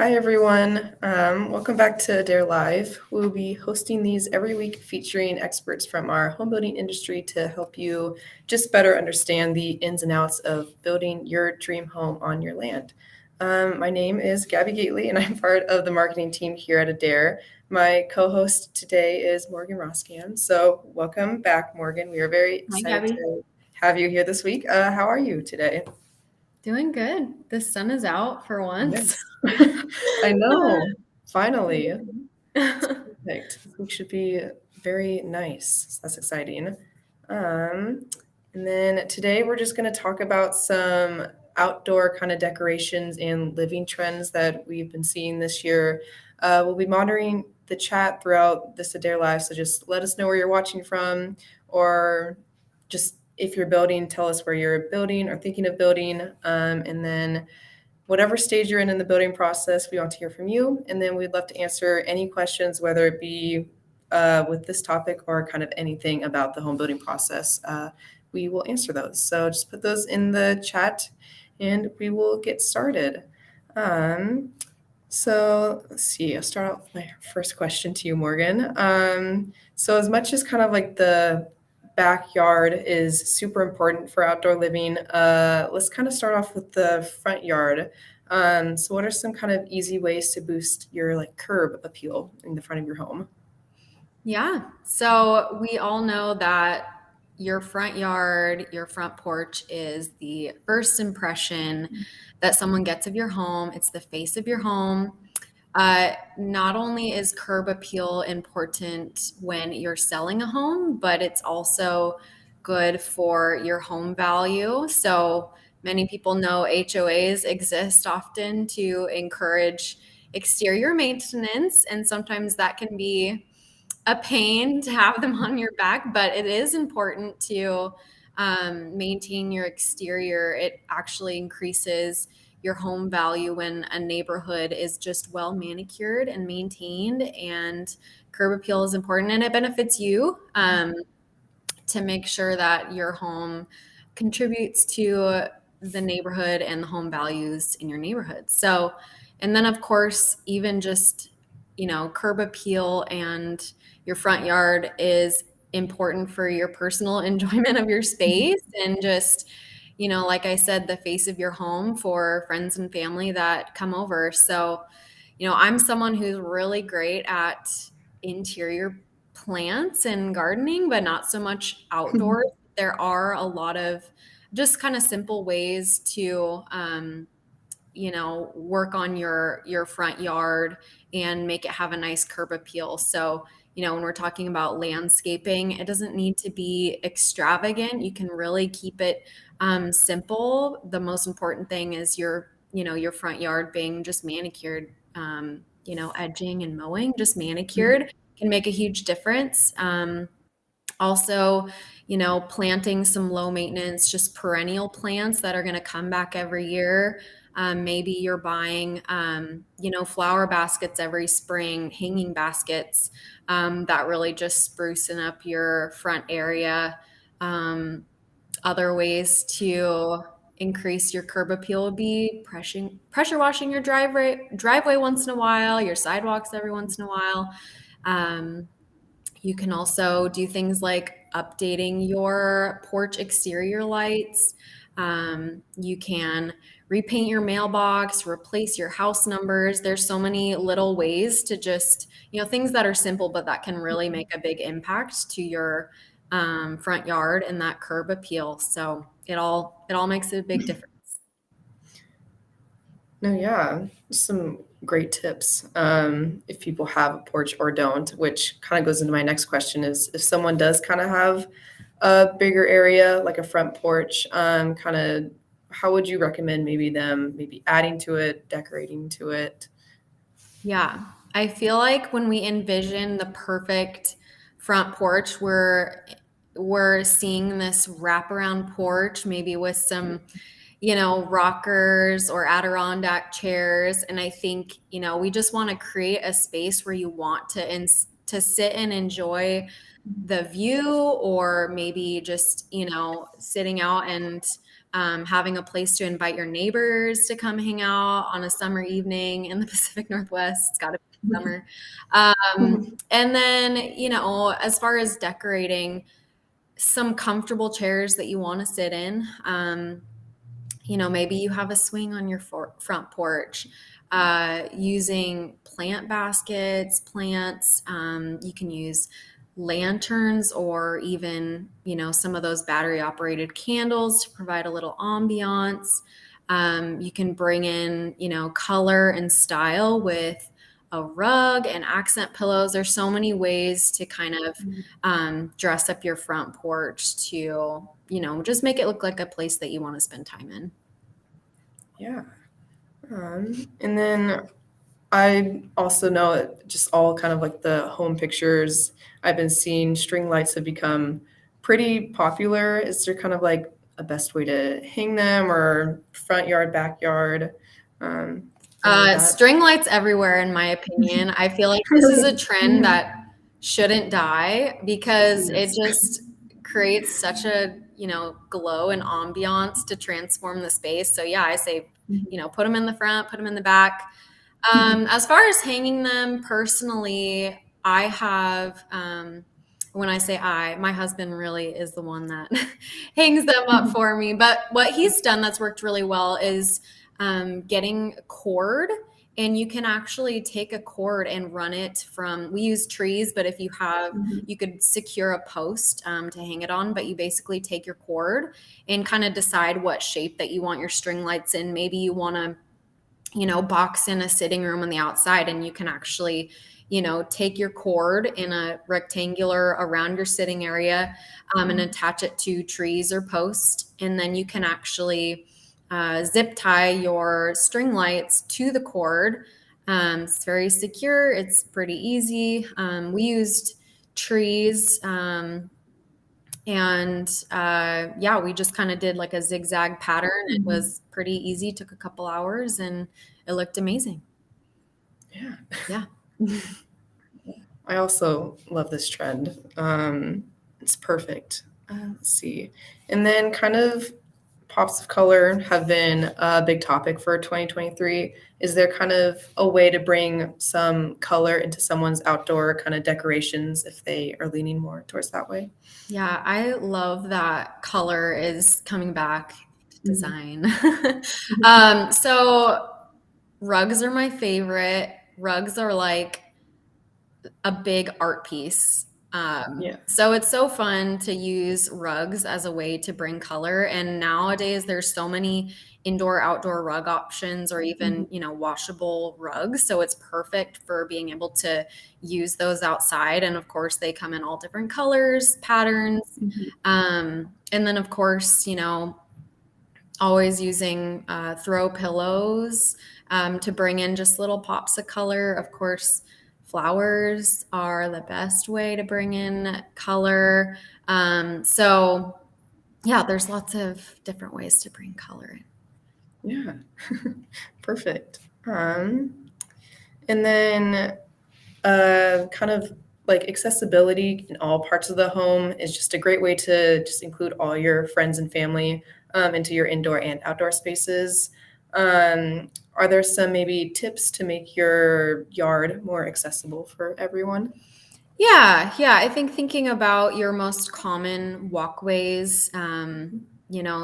Hi, everyone. Welcome back to Adair Live. We'll be hosting these every week featuring experts from our home building industry to help you just better understand the ins and outs of building your dream home on your land. My name is Gabby Gately, and I'm part of the marketing team here at Adair. My co-host today is Morgan Roscan. So welcome back, Morgan. We are very Hi, excited Gabby. to have you here this week. How are you today? Doing good. The sun is out for once. Yes. I know. Finally. Perfect. This week should be very nice. So that's exciting. Um, and then today we're just going to talk about some outdoor kind of decorations and living trends that we've been seeing this year. We'll be monitoring the chat throughout this Adair Live, so just let us know where you're watching from, or just if you're building, tell us where you're building or thinking of building. And then whatever stage you're in the building process, we want to hear from you. And then we'd love to answer any questions, whether it be with this topic or kind of anything about the home building process. We will answer those. So just put those in the chat and we will get started. So let's see, I'll start out with my first question to you, Morgan. So as much as kind of like the backyard is super important for outdoor living, let's kind of start off with the front yard. So what are some kind of easy ways to boost your like curb appeal in the front of your home? Yeah. So we all know that your front yard, your front porch is the first impression that someone gets of your home. It's the face of your home. Not only is curb appeal important when you're selling a home, but it's also good for your home value. So many people know HOAs exist often to encourage exterior maintenance, and sometimes that can be a pain to have them on your back, but it is important to maintain your exterior. It actually increases your home value when a neighborhood is just well manicured and maintained, and curb appeal is important, and it benefits you to make sure that your home contributes to the neighborhood and the home values in your neighborhood. So, and then of course, even just, curb appeal and your front yard is important for your personal enjoyment of your space and just, like I said, the face of your home for friends and family that come over. So, I'm someone who's really great at interior plants and gardening, but not so much outdoors. There are a lot of just kind of simple ways to, work on your front yard and make it have a nice curb appeal. So, when we're talking about landscaping, it doesn't need to be extravagant. You can really keep it simple. The most important thing is your front yard being just manicured. Edging and mowing, just manicured, can make a huge difference. Also, planting some low maintenance, just perennial plants that are going to come back every year. Maybe you're buying, flower baskets every spring, hanging baskets that really just sprucing up your front area. Other ways to increase your curb appeal would be pressure washing your driveway once in a while, your sidewalks every once in a while. Um, you can also do things like updating your porch exterior lights. You can repaint your mailbox, replace your house numbers. There's so many little ways to just, things that are simple, but that can really make a big impact to your front yard and that curb appeal. So it all makes a big difference. No, yeah, some great tips. If people have a porch or don't, which kind of goes into my next question is if someone does kind of have a bigger area, like a front porch, kind of how would you recommend maybe them maybe adding to it, decorating to it? Yeah. I feel like when we envision the perfect front porch, we're seeing this wraparound porch, maybe with some, rockers or Adirondack chairs. And I think, we just want to create a space where you want to sit and enjoy the view, or maybe just, sitting out and having a place to invite your neighbors to come hang out on a summer evening in the Pacific Northwest. It's got to be summer. And then, as far as decorating, some comfortable chairs that you want to sit in. Maybe you have a swing on your front porch, using plant baskets, plants. You can use lanterns or even, some of those battery operated candles to provide a little ambiance. You can bring in, color and style with a rug and accent pillows. There's so many ways to kind of dress up your front porch to, just make it look like a place that you want to spend time in. Yeah. And then I also know that just all kind of like the home pictures I've been seeing, string lights have become pretty popular. Is there kind of like a best way to hang them, or front yard, backyard? String lights everywhere, in my opinion. I feel like this is a trend that shouldn't die because it just creates such a, glow and ambiance to transform the space. So yeah, I say, put them in the front, put them in the back. As far as hanging them personally, I have, when I say my husband really is the one that hangs them up for me. But what he's done that's worked really well is getting a cord, and you can actually take a cord and run it we use trees, but if you have, you could secure a post to hang it on, but you basically take your cord and kind of decide what shape that you want your string lights in. Maybe you want to, box in a sitting room on the outside, and you can actually, take your cord in a rectangular around your sitting area, and attach it to trees or posts. And then you can actually zip tie your string lights to the cord. It's very secure. It's pretty easy. We used trees, we just kind of did like a zigzag pattern. It was pretty easy, took a couple hours, and it looked amazing. Yeah. I also love this trend. It's perfect. Let's see. And then kind of pops of color have been a big topic for 2023. Is there kind of a way to bring some color into someone's outdoor kind of decorations if they are leaning more towards that way? Yeah, I love that color is coming back to design. So rugs are my favorite. Rugs are like a big art piece. So it's so fun to use rugs as a way to bring color. And nowadays there's so many indoor outdoor rug options, or even, washable rugs. So it's perfect for being able to use those outside. And of course they come in all different colors, patterns. And then of course, always using throw pillows to bring in just little pops of color. Of course, flowers are the best way to bring in color. So yeah, there's lots of different ways to bring color in. Yeah, perfect. And then kind of like accessibility in all parts of the home is just a great way to just include all your friends and family into your indoor and outdoor spaces. Are there some maybe tips to make your yard more accessible for everyone? Yeah. I think thinking about your most common walkways,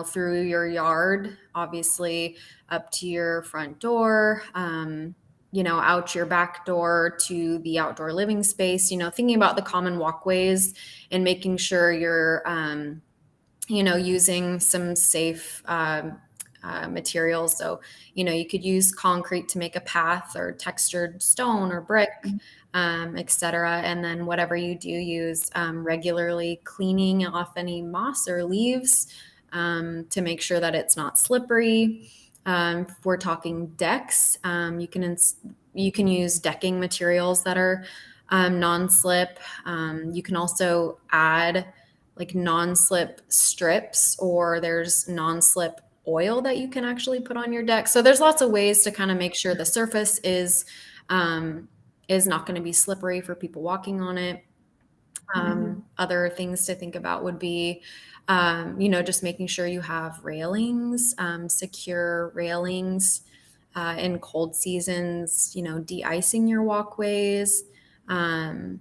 through your yard, obviously up to your front door, out your back door to the outdoor living space, thinking about the common walkways and making sure you're, using some safe materials. So, you could use concrete to make a path, or textured stone or brick, etc. And then whatever you do use, regularly cleaning off any moss or leaves to make sure that it's not slippery. If we're talking decks, you can use decking materials that are non-slip. You can also add like non-slip strips, or there's non-slip oil that you can actually put on your deck. So there's lots of ways to kind of make sure the surface is not going to be slippery for people walking on it. Other things to think about would be, just making sure you have railings, secure railings in cold seasons, de-icing your walkways. So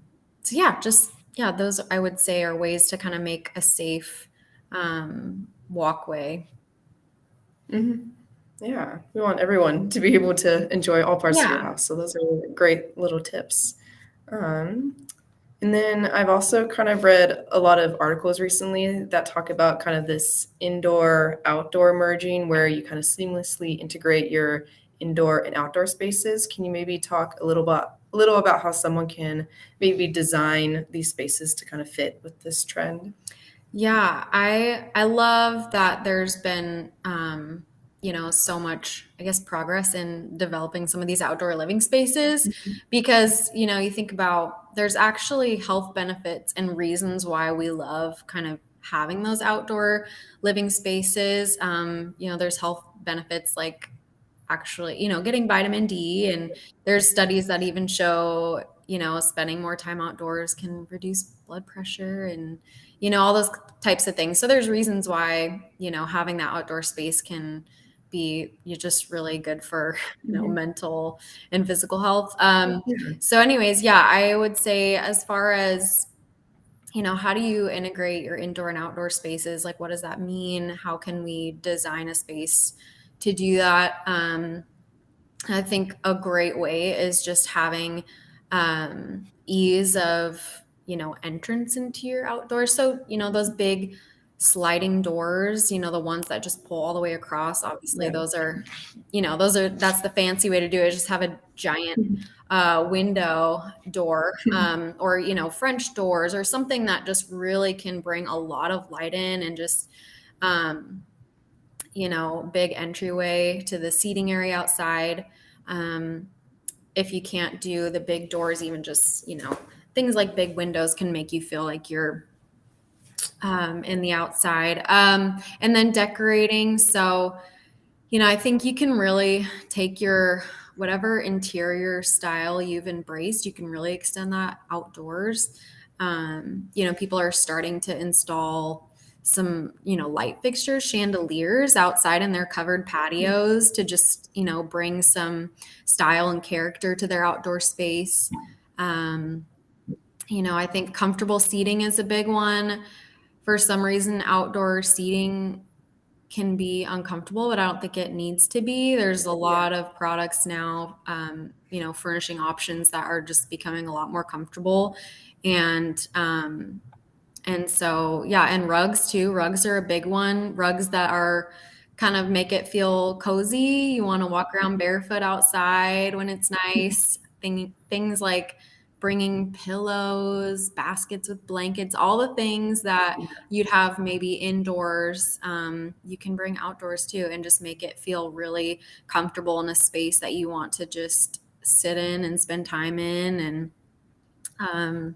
yeah, those I would say are ways to kind of make a safe walkway. Mhm. Yeah, we want everyone to be able to enjoy all parts of your Yeah. house, so those are great little tips. Um, and then I've also kind of read a lot of articles recently that talk about kind of this indoor-outdoor merging where you kind of seamlessly integrate your indoor and outdoor spaces. Can you maybe talk a little about how someone can maybe design these spaces to kind of fit with this trend? Yeah, I love that there's been so much, I guess, progress in developing some of these outdoor living spaces Mhm. because, you think about there's actually health benefits and reasons why we love kind of having those outdoor living spaces. There's health benefits like actually, getting vitamin D, and there's studies that even show, spending more time outdoors can reduce blood pressure and all those types of things. So there's reasons why, having that outdoor space can be you just really good for, Mhm. mental and physical health. Yeah. So anyways, yeah, I would say as far as, how do you integrate your indoor and outdoor spaces? Like, what does that mean? How can we design a space to do that? I think a great way is just having ease of, entrance into your outdoors. So, those big sliding doors, the ones that just pull all the way across, obviously Yeah. that's the fancy way to do it. Just have a giant Mhm. window door, or, French doors or something that just really can bring a lot of light in and just, um, big entryway to the seating area outside. Um, if you can't do the big doors, even just, things like big windows can make you feel like you're in the outside. And then decorating. So, I think you can really take your whatever interior style you've embraced, you can really extend that outdoors. People are starting to install some, light fixtures, chandeliers outside in their covered patios to just, bring some style and character to their outdoor space. Um, I think comfortable seating is a big one. For some reason, outdoor seating can be uncomfortable, but I don't think it needs to be. There's a Yeah. lot of products now, furnishing options that are just becoming a lot more comfortable. And so, yeah, and rugs too. Rugs are a big one. Rugs that are kind of make it feel cozy. You want to walk around barefoot outside when it's nice. Things like bringing pillows, baskets with blankets, all the things that you'd have maybe indoors, you can bring outdoors too and just make it feel really comfortable in a space that you want to just sit in and spend time in. And, um,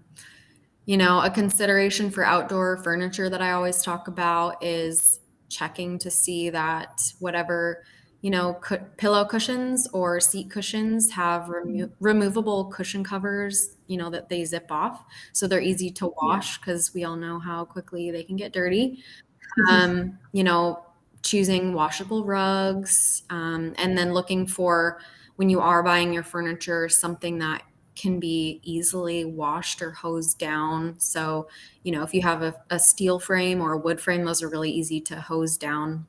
a consideration for outdoor furniture that I always talk about is checking to see that whatever, pillow cushions or seat cushions have removable cushion covers, that they zip off. So they're easy to Yeah. wash because we all know how quickly they can get dirty. um, you know, choosing washable rugs, and then looking for when you are buying your furniture, something that can be easily washed or hosed down. So, if you have a steel frame or a wood frame, those are really easy to hose down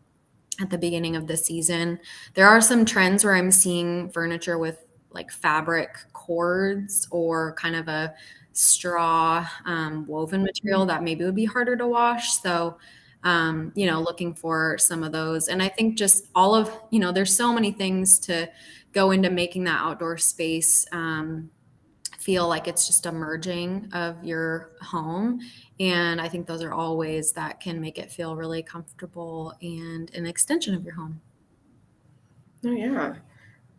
at the beginning of the season. There are some trends where I'm seeing furniture with like fabric cords or kind of a straw woven material that maybe would be harder to wash. So, looking for some of those. And I think just all of, there's so many things to go into making that outdoor space feel like it's just a merging of your home. And I think those are all ways that can make it feel really comfortable and an extension of your home. Oh, yeah.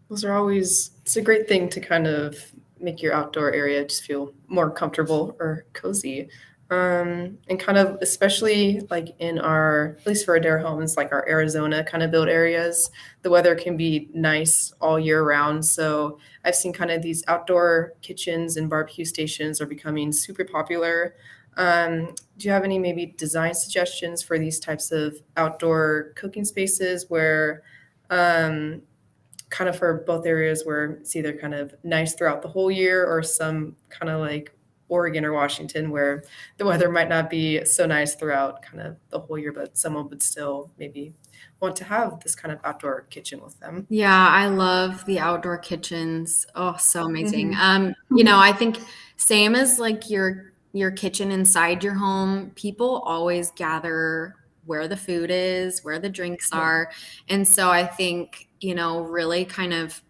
Those are always, it's a great thing to kind of make your outdoor area just feel more comfortable or cozy. And kind of especially like in our, at least for Adair homes, like our Arizona kind of built areas, the weather can be nice all year round. So I've seen kind of these outdoor kitchens and barbecue stations are becoming super popular. Do you have any maybe design suggestions for these types of outdoor cooking spaces where kind of for both areas where it's either kind of nice throughout the whole year or some kind of like Oregon or Washington where the weather might not be so nice throughout kind of the whole year, but someone would still maybe want to have this kind of outdoor kitchen with them. Yeah, I love the outdoor kitchens. Oh, so amazing. Mhm. I think same as like your kitchen inside your home, people always gather where the food is, where the drinks Yeah. are. And so I think, really kind of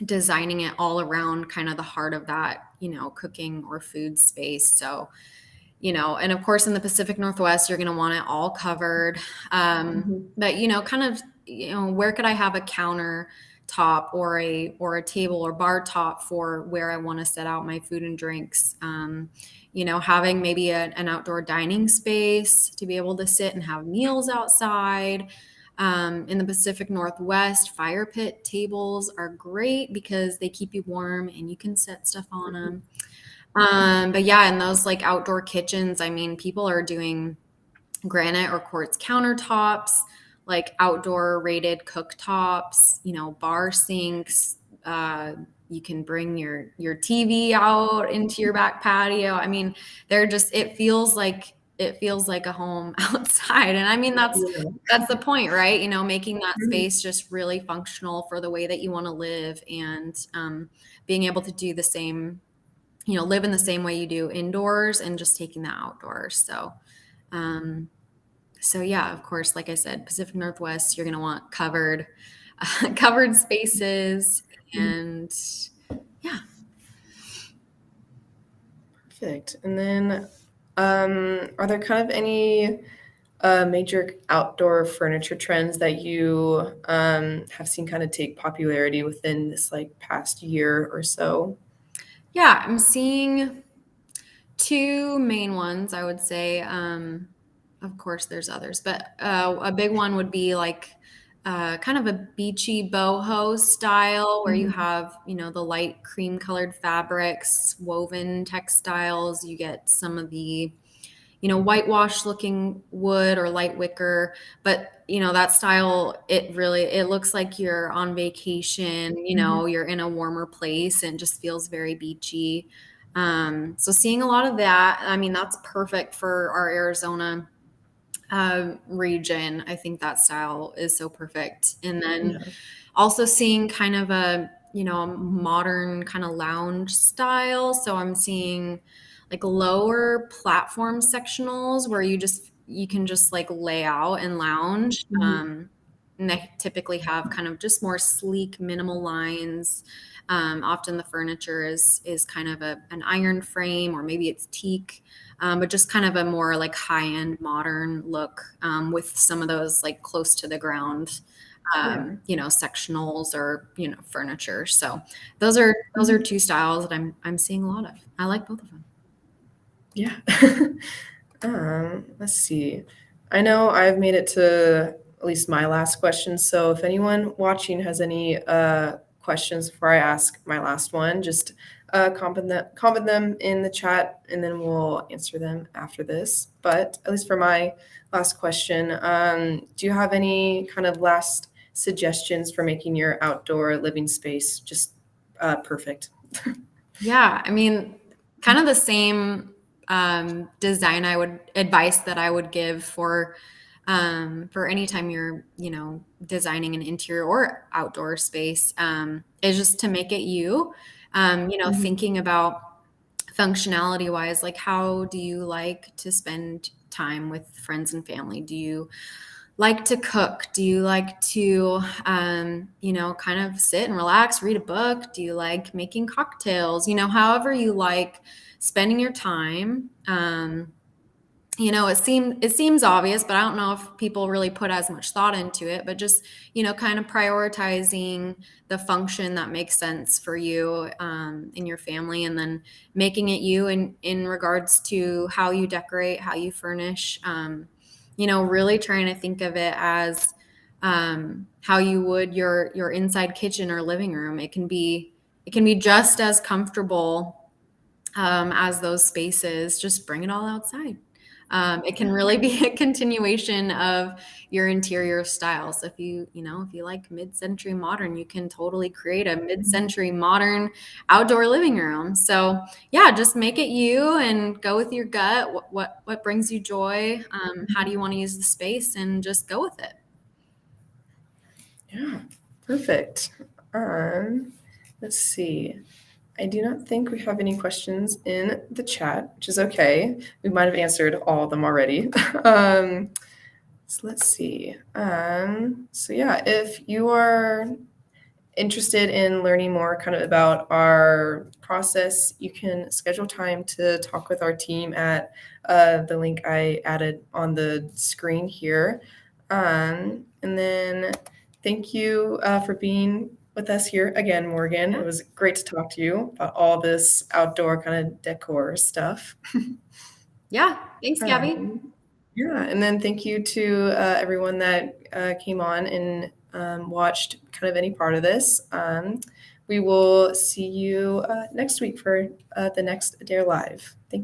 designing it all around kind of the heart of that, cooking or food space. So, and of course in the Pacific Northwest, you're going to want it all covered. Mhm. But kind of, where could I have a counter top or a table or bar top for where I want to set out my food and drinks? Having maybe an outdoor dining space to be able to sit and have meals outside. In the Pacific Northwest, fire pit tables are great because they keep you warm and you can set stuff on them. But yeah, in those like outdoor kitchens, I mean, people are doing granite or quartz countertops, like outdoor rated cooktops, bar sinks. You can bring your TV out into your back patio. I mean, they're just it feels like a home outside. And I mean Yeah. that's the point, right? Making that Mhm. space just really functional for the way that you want to live and being able to do the same, live in the same way you do indoors and just taking that outdoors. Um, so yeah, of course, like I said, Pacific Northwest, you're going to want covered spaces and yeah. Perfect. And then, are there kind of any major outdoor furniture trends that you have seen kind of take popularity within this like past year or so? Yeah, I'm seeing two main ones, I would say. Of course, there's others, but a big one would be like kind of a beachy boho style where you Mhm. have, the light cream colored fabrics, woven textiles. You get some of the, whitewash looking wood or light wicker. But, that style, it looks like you're on vacation, Mhm. you're in a warmer place and just feels very beachy. So seeing a lot of that, I mean, that's perfect for our Arizona region. I think that style is so perfect. And then Yeah. also seeing kind of a modern kind of lounge style. So I'm seeing like lower platform sectionals where you can just like lay out and lounge. Mhm. And they typically have kind of just more sleek, minimal lines. Often the furniture is kind of an iron frame or maybe it's teak, but just kind of a more like high end modern look with some of those like close to the ground Yeah. sectionals or furniture. So those are Mhm. two styles that I'm seeing a lot of. I like both of them. Yeah. Let's see. I know I've made it to at least my last question. So if anyone watching has any questions before I ask my last one, just comment them in the chat and then we'll answer them after this. But at least for my last question, do you have any kind of last suggestions for making your outdoor living space just perfect? Yeah, I mean, kind of the same design advice that I would give for any time you're, designing an interior or outdoor space, is just to make it you. Mhm. Thinking about functionality wise, like how do you like to spend time with friends and family? Do you like to cook? Do you like to, kind of sit and relax, read a book? Do you like making cocktails? However you like spending your time. it seems obvious, but I don't know if people really put as much thought into it, but just, kind of prioritizing the function that makes sense for you, in your family, and then making it you in regards to how you decorate, how you furnish, really trying to think of it as, how you would your inside kitchen or living room. It can be just as comfortable, as those spaces. Just bring it all outside. It can really be a continuation of your interior style. So if you like mid-century modern, you can totally create a mid-century modern outdoor living room. So yeah, just make it you and go with your gut. What brings you joy? How do you want to use the space, and just go with it. Yeah, perfect. Let's see. I do not think we have any questions in the chat, which is okay. We might have answered all of them already. So let's see. So yeah, if you are interested in learning more kind of about our process, you can schedule time to talk with our team at the link I added on the screen here. And then thank you for being with us here again, Morgan. It was great to talk to you about all this outdoor kind of decor stuff. Yeah. Thanks, Gabby. Yeah, and then thank you to everyone that came on and watched kind of any part of this. We will see you next week for the next Adair Live. Thank you.